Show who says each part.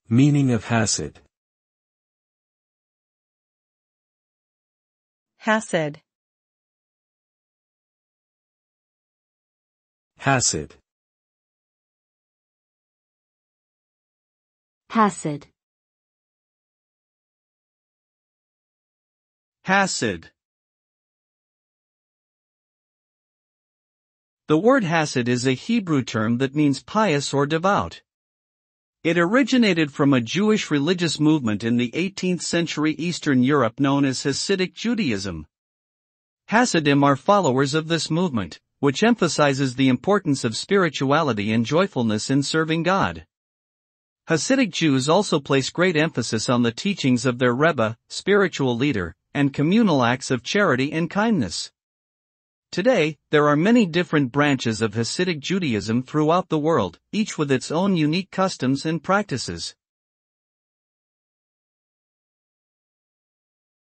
Speaker 1: Meaning of Hasid.
Speaker 2: Hasid.
Speaker 1: Hasid.
Speaker 3: Hasid.
Speaker 4: Hasid. The word Hasid is a Hebrew term that means pious or devout. It originated from a Jewish religious movement in the 18th century Eastern Europe known as Hasidic Judaism. Hasidim are followers of this movement, which emphasizes the importance of spirituality and joyfulness in serving God. Hasidic Jews also place great emphasis on the teachings of their Rebbe, spiritual leader, and communal acts of charity and kindness. Today, there are many different branches of Hasidic Judaism throughout the world, each with its own unique customs and practices.